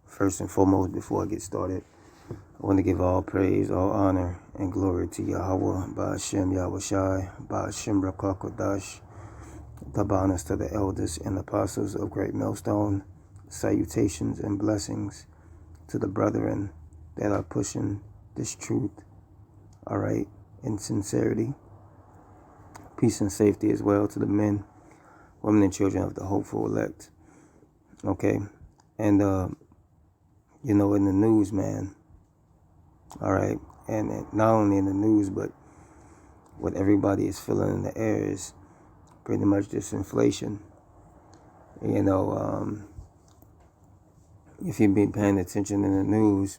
First and foremost, before I get started, I want to give all praise, all honor, and glory to Yahweh, Ba'ashem Yahushai, Ba'ashem Rakakodash. Double honors to the elders and apostles of Great Millstone. Salutations and blessings to the brethren that are pushing this truth, all right, in sincerity. Peace and safety as well to the men, women, and children of the hopeful elect. Okay, and in the news, man, all right, and not only in the news, but what everybody is feeling in the air is pretty much this inflation. If you've been paying attention in the news,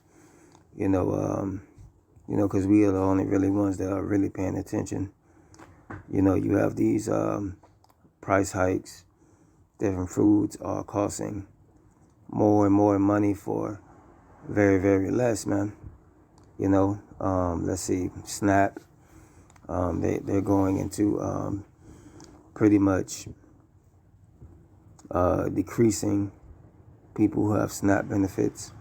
because we are the only really ones that are really paying attention. You have these price hikes. Different foods are costing more and more money for very, very less, man. Let's see, SNAP. They're going into pretty much decreasing people who have SNAP benefits.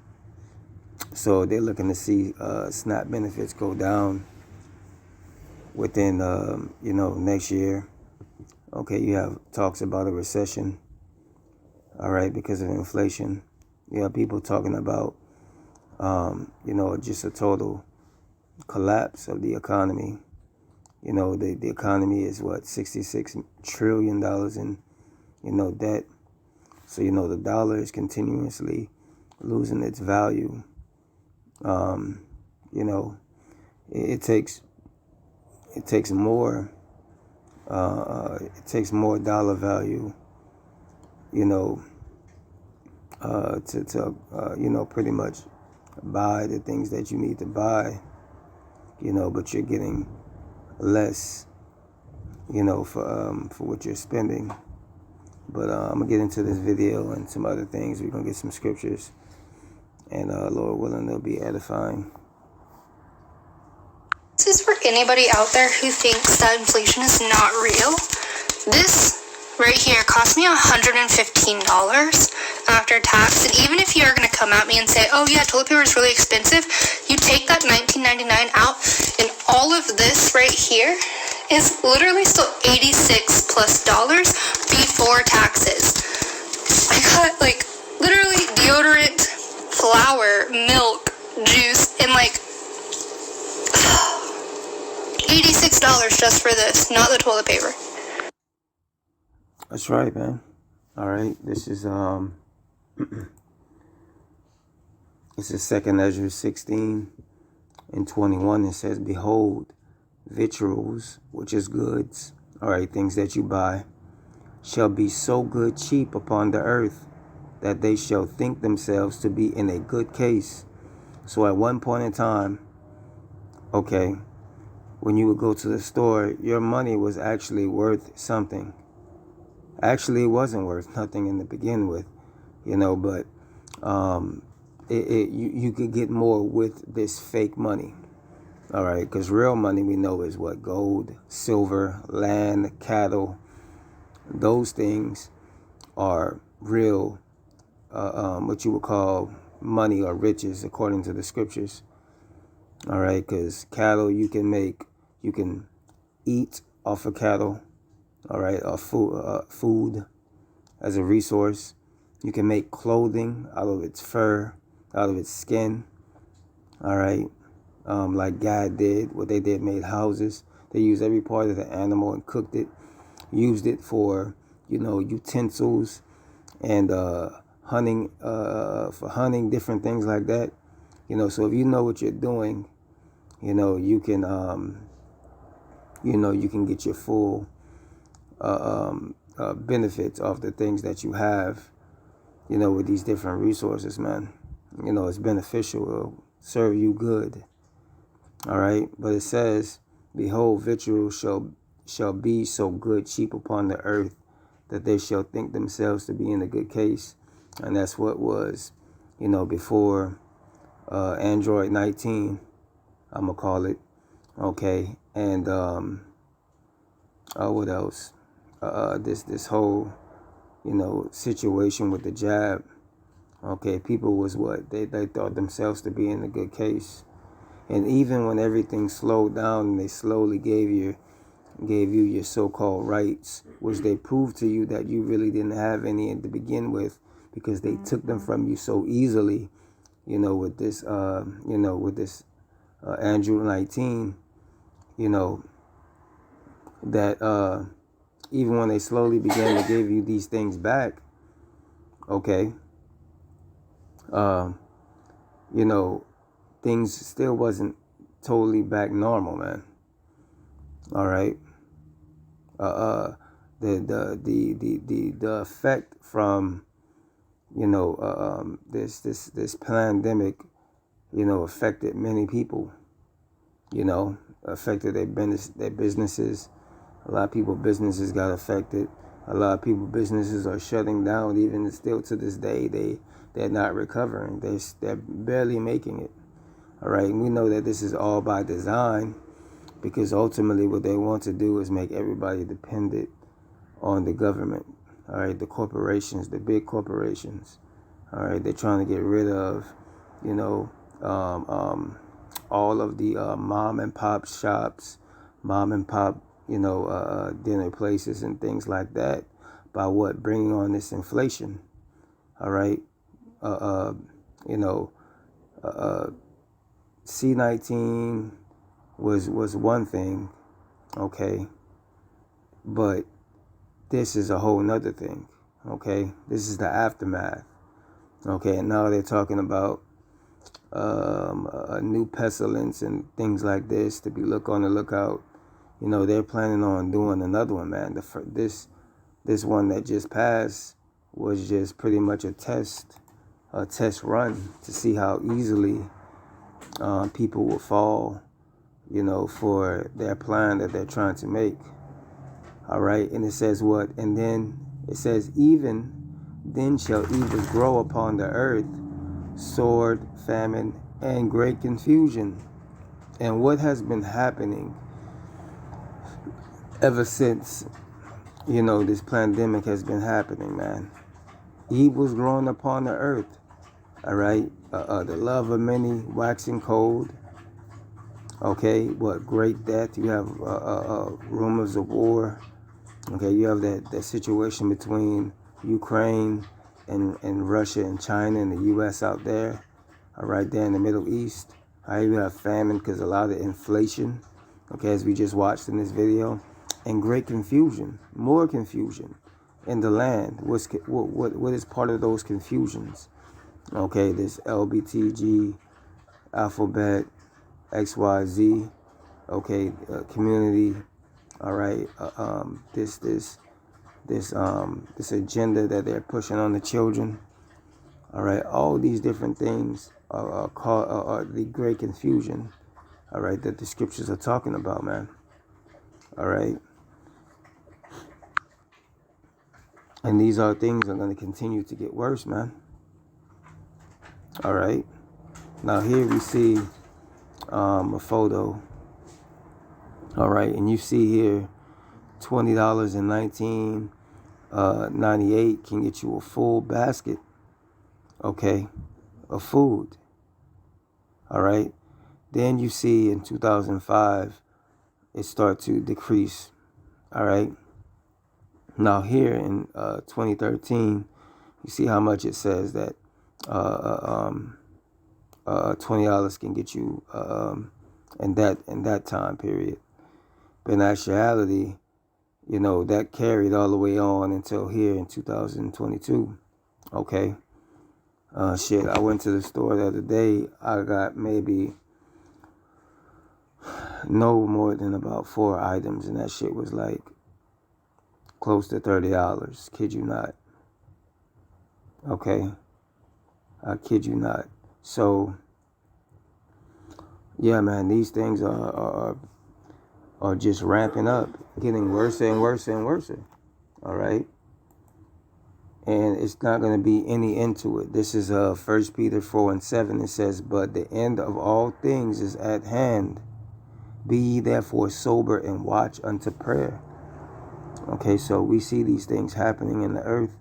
So they're looking to see SNAP benefits go down within, next year. Okay, you have talks about a recession, all right, because of inflation. You have people talking about, just a total collapse of the economy. The economy is $66 trillion in, debt. So, the dollar is continuously losing its value. It takes more dollar value, to pretty much buy the things that you need to buy, but you're getting less, for what you're spending. But I'm gonna get into this video and some other things. We're gonna get some scriptures, and Lord willing, they'll be edifying. This is for anybody out there who thinks that inflation is not real. This right here cost me $115 after tax. And even if you're going to come at me and say, oh yeah, toilet paper is really expensive, you take that $19.99 out, and all of this right here is literally still $86 plus before taxes. I got literally deodorant, flour, milk, juice, and $86 just for this, not the toilet paper. That's right, man. All right, this is this is 2 Ezra 16 and 21. It says, behold, victuals, which is goods, all right, things that you buy, shall be so good cheap upon the earth that they shall think themselves to be in a good case. So at one point in time, okay, when you would go to the store, your money was actually worth something. Actually, it wasn't worth nothing in the begin with, but you could get more with this fake money. All right, because real money we know is what? Gold, silver, land, cattle. Those things are real, what you would call money or riches according to the scriptures. All right, because cattle you can eat off of cattle. All right, or food as a resource. You can make clothing out of its fur, out of its skin. All right, like God did, what they did, made houses. They used every part of the animal and cooked it, used it for, utensils and hunting, different things like that. So if you know what you're doing, you can, you can get your full benefits of the things that you have, with these different resources, man. It's beneficial. It'll serve you good. All right. But it says, behold, victuals shall be so good cheap upon the earth that they shall think themselves to be in a good case. And that's what was, before Android 19, I'm going to call it. Okay. And what else? This whole, situation with the jab. Okay, people was what? They thought themselves to be in a good case. And even when everything slowed down and they slowly gave you your so-called rights, which they proved to you that you really didn't have any to begin with, because they took them from you so easily, with this Andrew 19, that even when they slowly began to give you these things back, okay, things still wasn't totally back normal, man. All right. The effect from this pandemic, affected many people. Affected their businesses. A lot of people's businesses got affected. A lot of people's businesses are shutting down. Even still to this day, they're not recovering. They're barely making it. All right, and we know that this is all by design, because ultimately what they want to do is make everybody dependent on the government. All right, the corporations, the big corporations. All right, they're trying to get rid of, all of the mom and pop shops, mom and pop, dinner places and things like that, by what? Bringing on this inflation. All right, C-19 was one thing, okay, but this is a whole nother thing, okay. This is the aftermath, okay. And now they're talking about a new pestilence and things like this to be on the lookout. They're planning on doing another one, man. This one that just passed was just pretty much a test run to see how easily people will fall, for their plan that they're trying to make. All right, and it says what? And then it says, even then shall evils grow upon the earth, sword, famine, and great confusion. And what has been happening ever since, this pandemic has been happening, man? Evils growing upon the earth. All right, the love of many waxing cold. Okay, what? Great death. You have rumors of war. Okay, you have that situation between Ukraine and Russia and China and the U.S. out there. All right, there in the Middle East. All right, you have famine because a lot of inflation. Okay, as we just watched in this video, and great confusion, more confusion in the land. What is part of those confusions? Okay, this LBTG, alphabet, XYZ, okay, community. All right, this agenda that they're pushing on the children. All right, all these different things are the great confusion. All right, that the scriptures are talking about, man. All right, and these are things that are going to continue to get worse, man. All right, now here we see a photo. All right, and you see here $20 and $19.98 can get you a full basket, okay, of food. All right, then you see in 2005 it start to decrease. All right, now here in 2013 you see how much it says that $20 can get you in that time period. But in actuality, that carried all the way on until here in 2022. Okay. I went to the store the other day. I got maybe no more than about 4 items, and that shit was like close to $30. Kid you not. Okay. I kid you not. So, yeah, man, these things are just ramping up, getting worse and worse and worse. All right, and it's not going to be any end to it. This is 1 Peter 4:7. It says, "But the end of all things is at hand. Be ye therefore sober and watch unto prayer." Okay, so we see these things happening in the earth,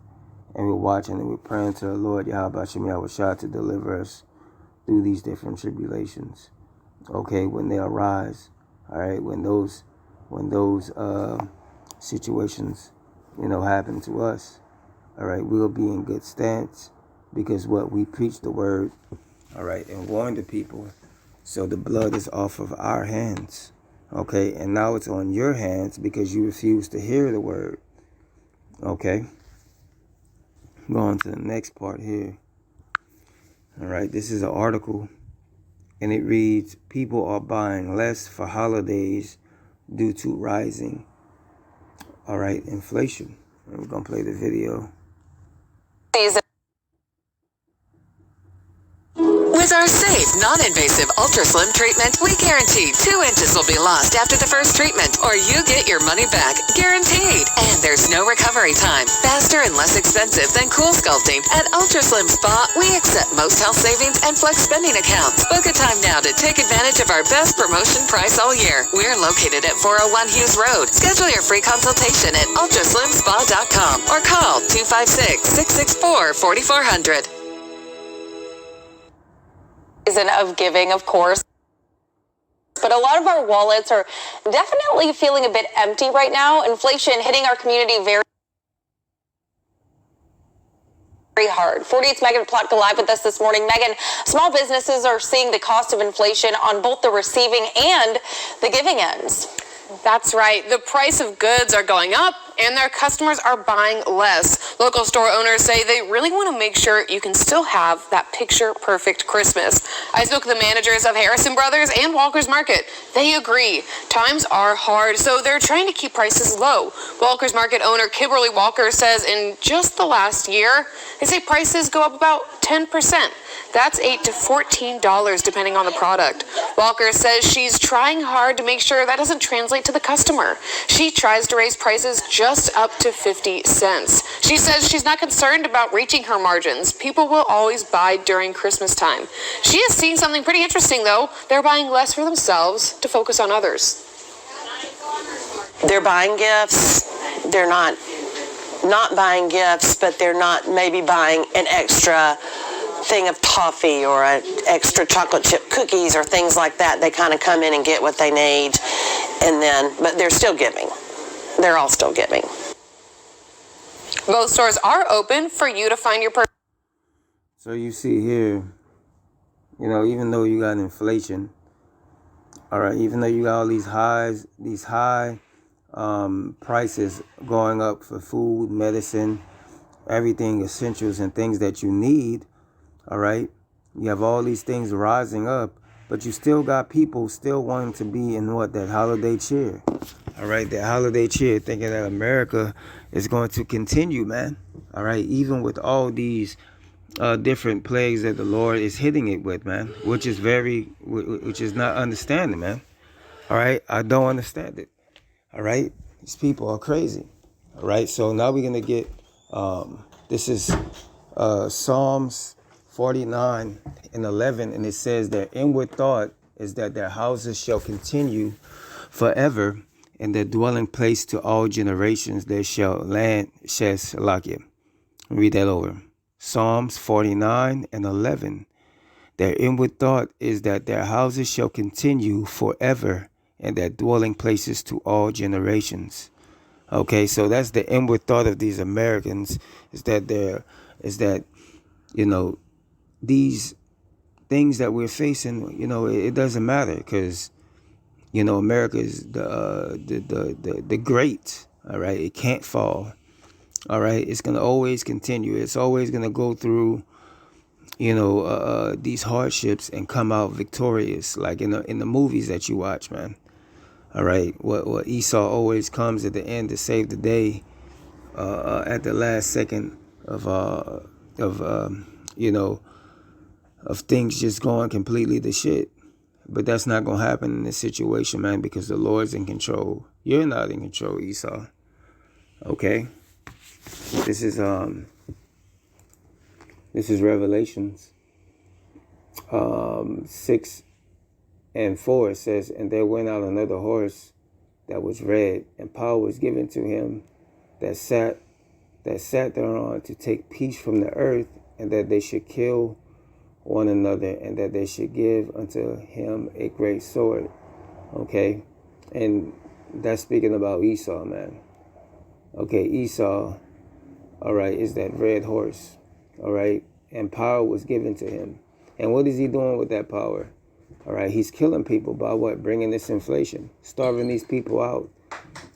and we're watching and we're praying to the Lord Yahweh Shem Yahweh Shah to deliver us through these different tribulations. Okay, when they arise, all right, when those situations, happen to us, all right, we'll be in good stance because what we preach the word, all right, and warn the people. So the blood is off of our hands, okay, and now it's on your hands because you refuse to hear the word, okay. Going to the next part here. All right, this is an article, and it reads, people are buying less for holidays due to rising, all right, inflation. And we're going to play the video. With our safe, non-invasive ultra-slim treatment, we guarantee 2 inches will be lost after the first treatment, or you get your money back, guaranteed. And there's no recovery time. Faster and less expensive than Cool Sculpting. At Ultra-Slim Spa, we accept most health savings and flex spending accounts. Book a time now to take advantage of our best promotion price all year. We're located at 401 Hughes Road. Schedule your free consultation at ultraslimspa.com or call 256-664-4400. Season of giving, of course, but a lot of our wallets are definitely feeling a bit empty right now. Inflation hitting our community very hard. 48's Megan Plotko live with us this morning. Megan, small businesses are seeing the cost of inflation on both the receiving and the giving ends. That's right. The price of goods are going up and their customers are buying less. Local store owners say they really want to make sure you can still have that picture-perfect Christmas. I spoke to the managers of Harrison Brothers and Walker's Market. They agree. Times are hard, so they're trying to keep prices low. Walker's Market owner Kimberly Walker says in just the last year, they say prices go up about 10%. That's $8 to $14 depending on the product. Walker says she's trying hard to make sure that doesn't translate to the customer. She tries to raise prices just up to 50 cents. She says she's not concerned about reaching her margins. People will always buy during Christmas time. She has seen something pretty interesting though. They're buying less for themselves to focus on others. They're buying gifts. They're not buying gifts, but they're not maybe buying an extra thing of toffee or an extra chocolate chip cookies or things like that. They kind of come in and get what they need, but they're still giving. They're all still giving. Both stores are open for you to find your person. So you see here, even though you got inflation, all right, even though you got all these high prices going up for food, medicine, everything, essentials and things that you need, all right, you have all these things rising up, but you still got people still wanting to be in that holiday cheer, all right, that holiday cheer, thinking that America is going to continue, man, all right, even with all these different plagues that the Lord is hitting it with, man, which is not understanding, man, all right, I don't understand it, all right, these people are crazy, all right, so now we're going to get, this is Psalms 49:11, and it says their inward thought is that their houses shall continue forever, and their dwelling place to all generations. They shall land Lakia. Read that over. Psalms 49:11. Their inward thought is that their houses shall continue forever, and their dwelling places to all generations. Okay, so that's the inward thought of these Americans, is that these things that we're facing, it doesn't matter because, America is the great, all right? It can't fall, all right? It's going to always continue. It's always going to go through, these hardships and come out victorious, like in the movies that you watch, man. All right, what Esau always comes at the end to save the day, at the last second of things just going completely to shit. But that's not going to happen in this situation, man, because the Lord's in control. You're not in control, Esau. Okay? This is Revelations 6:4. It says, and there went out another horse that was red, and power was given to him that sat that sat thereon to take peace from the earth, and that they should kill one another, and that they should give unto him a great sword. Okay? And that's speaking about Esau, man. Okay, Esau, all right, is that red horse, all right? And power was given to him. And what is he doing with that power? All right, he's killing people by what? Bringing this inflation, starving these people out,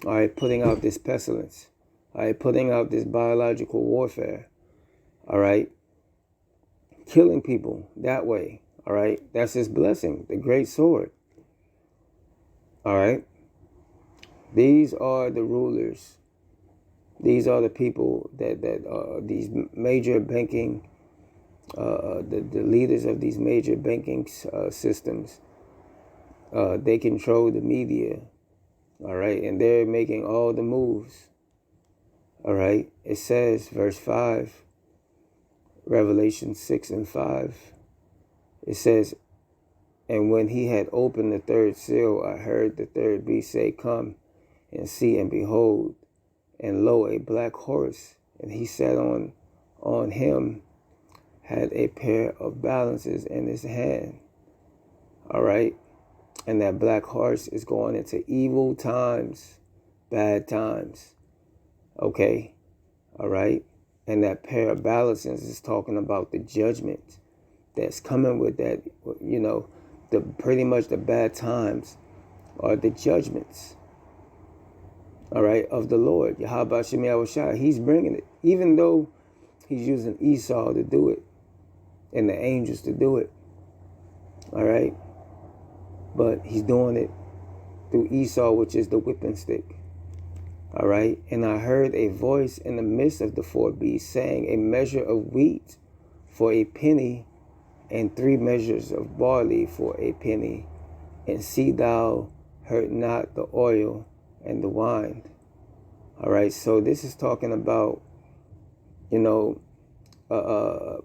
all right, putting out this pestilence, all right, putting out this biological warfare, all right, killing people that way, all right? That's his blessing, the great sword, all right? These are the rulers. These are the people that these major banking, the leaders of these major banking systems. They control the media, all right, and they're making all the moves, all right. It says, verse 5, Revelation 6:5. It says, and when he had opened the third seal, I heard the third beast say, come and see, and behold, and lo, a black horse, and he sat on him, had a pair of balances in his hand. All right. And that black horse is going into evil times, bad times. Okay. All right. And that pair of balances is talking about the judgment that's coming with that, you know, the pretty much the bad times are the judgments. All right, of the Lord, Yahweh Shem Yahushua. He's bringing it, even though he's using Esau to do it and the angels to do it. All right, but he's doing it through Esau, which is the whipping stick. All right, and I heard a voice in the midst of the four beasts saying, a measure of wheat for a penny, and 3 measures of barley for a penny, and see thou hurt not the oil and the wine. All right, so this is talking about, you know, the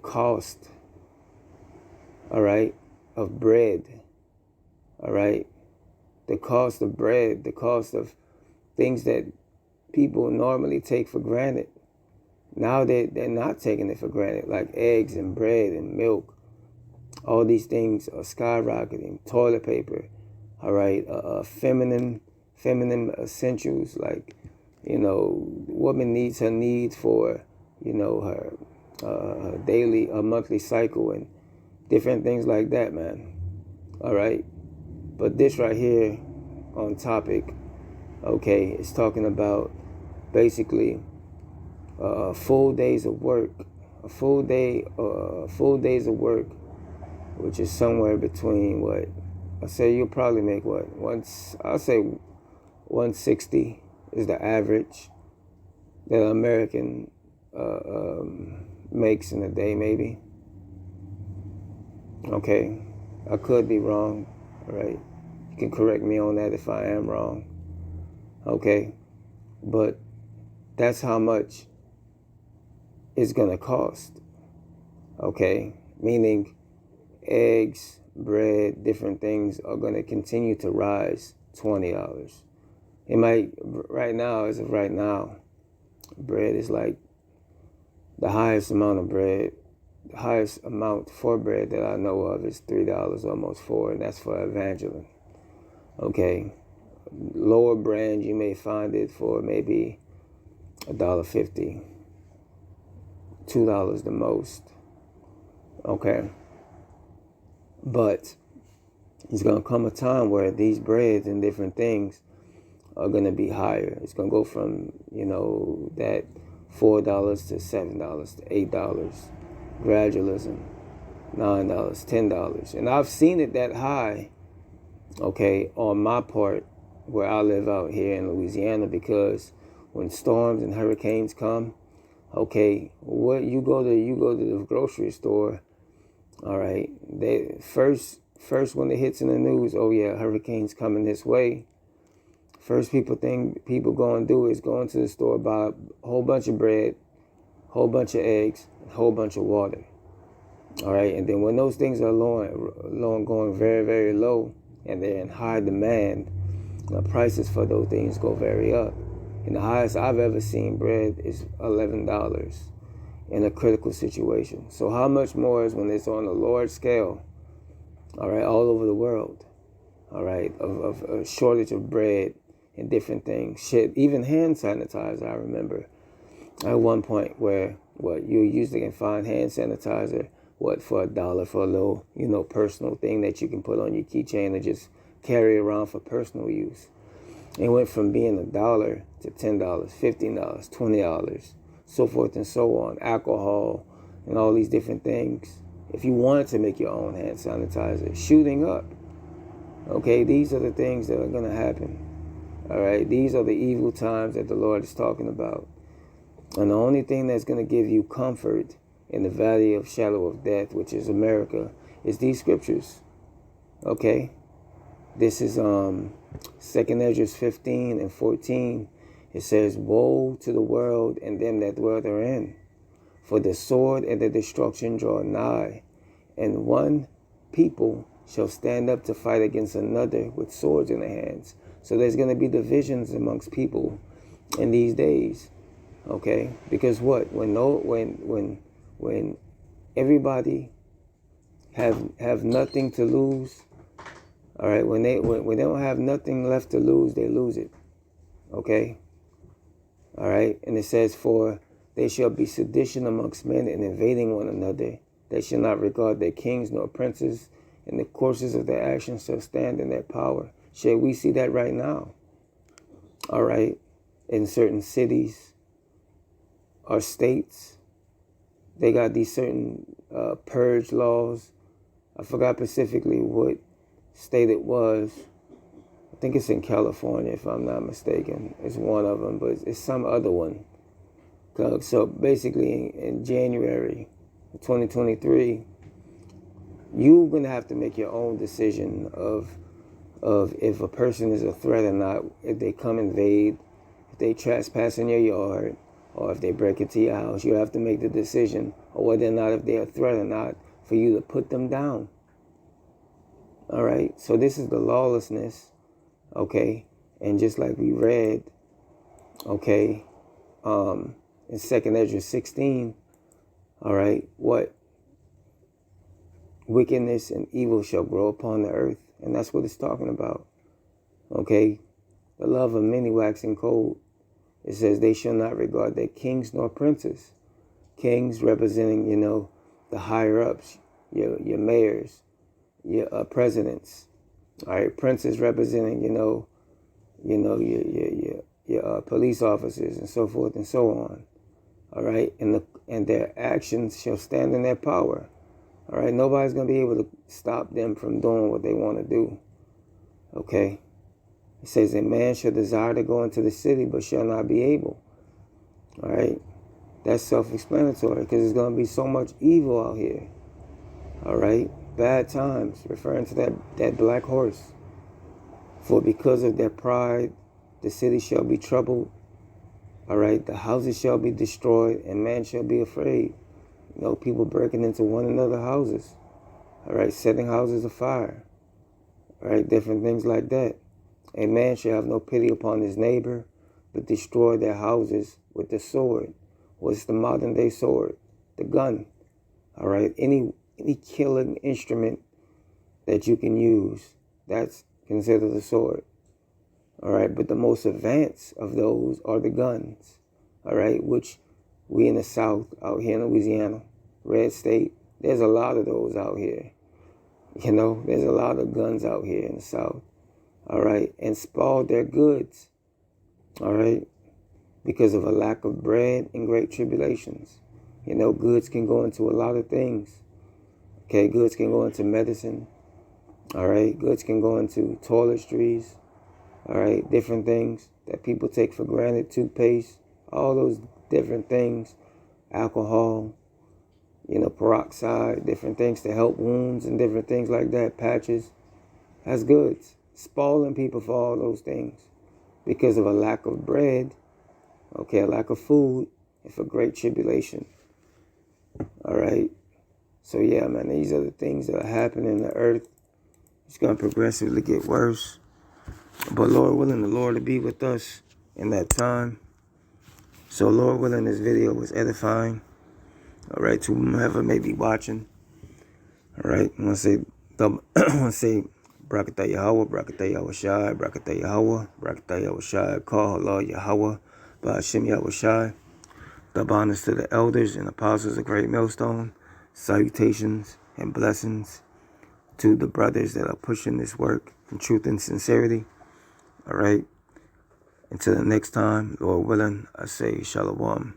cost, all right, of bread, all right, the cost of bread, the cost of things that people normally take for granted. Now they're not taking it for granted, like eggs and bread and milk. All these things are skyrocketing. Toilet paper, all right, feminine essentials, like, you know, woman needs her needs for, you know, her daily, monthly cycle and different things like that, man. All right, but this right here on topic, okay, it's talking about basically full days of work, full days of work, which is somewhere between what. I say you'll probably make what? I'll say 160 is the average that an American makes in a day, maybe. Okay, I could be wrong, all right? You can correct me on that if I am wrong, okay? But that's how much it's gonna cost, okay? Meaning eggs, bread, different things are going to continue to rise $20. It might, right now, as of right now, bread is like the highest amount of bread, the highest amount for bread that I know of is $3, almost $4, and that's for Evangeline. Okay. Lower brand, you may find it for maybe $1.50, $2 the most. Okay. But it's going to come a time where these breads and different things are going to be higher. It's going to go from, you know, that $4 to $7 to $8. Gradualism, $9, $10. And I've seen it that high, okay, on my part where I live out here in Louisiana, because when storms and hurricanes come, okay, what you go to the grocery store. All right, they first when it hits in the news, oh yeah, hurricane's coming this way. First people go and do is go into the store, buy a whole bunch of bread, whole bunch of eggs, a whole bunch of water. All right, and then when those things are going very, very low, and they're in high demand, the prices for those things go very up. And the highest I've ever seen bread is $11 in a critical situation. So how much more is when it's on a large scale, all right, all over the world, all right, of a shortage of bread and different things. Shit, even hand sanitizer, I remember at one point where you usually can find hand sanitizer, for $1 for a little, personal thing that you can put on your keychain and just carry around for personal use. It went from being $1 to $10, $15, $20, so forth and so on. Alcohol and all these different things. If you wanted to make your own hand sanitizer, shooting up. Okay, these are the things that are going to happen. All right, these are the evil times that the Lord is talking about. And the only thing that's going to give you comfort in the valley of shadow of death, which is America, is these scriptures. Okay? This is 2 Ezra 15 and 14. It says, "Woe to the world and them that dwell therein, for the sword and the destruction draw nigh, and one people shall stand up to fight against another with swords in their hands." So there's going to be divisions amongst people in these days. Okay? Because what? When everybody have nothing to lose, all right, when they don't have nothing left to lose, they lose it. Okay? All right? And it says, "For they shall be sedition amongst men and invading one another. They shall not regard their kings nor princes, and the courses of their actions shall stand in their power." Shall we see that right now? All right? In certain cities or states, they got these certain purge laws. I forgot specifically what state it was. I think it's in California, if I'm not mistaken. It's one of them, but it's some other one. So basically, in January 2023, you're going to have to make your own decision of if a person is a threat or not, if they come invade, if they trespass in your yard, or if they break into your house. You have to make the decision of whether or not if they're a threat or not for you to put them down. All right? So this is the lawlessness, okay? And just like we read, okay, in 2 Ezra 16, all right, what? Wickedness and evil shall grow upon the earth. And that's what it's talking about. Okay? The love of many waxing cold. It says they shall not regard their kings nor princes. Kings representing, the higher ups, your mayors, your presidents. All right? Princes representing, your police officers and so forth and so on. All right? And their actions shall stand in their power. All right, nobody's going to be able to stop them from doing what they want to do. Okay? It says, "A man shall desire to go into the city, but shall not be able." All right? That's self-explanatory, because there's going to be so much evil out here. All right? Bad times, referring to that black horse. "For because of their pride, the city shall be troubled. All right? The houses shall be destroyed, and man shall be afraid." People breaking into one another's houses. All right, setting houses afire. All right, different things like that. "A man shall have no pity upon his neighbor, but destroy their houses with the sword." What's the modern day sword? The gun. All right, any killing instrument that you can use, that's considered a sword. All right, but the most advanced of those are the guns. All right, which we in the South, out here in Louisiana, red state, there's a lot of those out here. There's a lot of guns out here in the South. All right, and spoiled their goods. All right, because of a lack of bread and great tribulations. Goods can go into a lot of things. Okay, goods can go into medicine. All right, goods can go into toiletries. All right, different things that people take for granted, toothpaste, all those different things, alcohol, peroxide, different things to help wounds and different things like that, patches. That's goods. Spoiling people for all those things because of a lack of bread, okay, a lack of food, and for great tribulation. All right. So yeah, man, these are the things that are happening in the earth. It's going to progressively get worse. But Lord willing, the Lord to be with us in that time. So Lord willing, this video was edifying. All right, to whomever may be watching. All right, I want to say, Barakatah Yahweh, Barakatah Yahweh Shai, Barakatah Yahweh, Barakatah Yahweh Shai, Call Allah Yahweh, Ba'ashem Yahweh Shai. Double honors to the elders and apostles of Great Millstone. Salutations and blessings to the brothers that are pushing this work in truth and sincerity. All right. Until the next time, Lord willing, I say Shalom.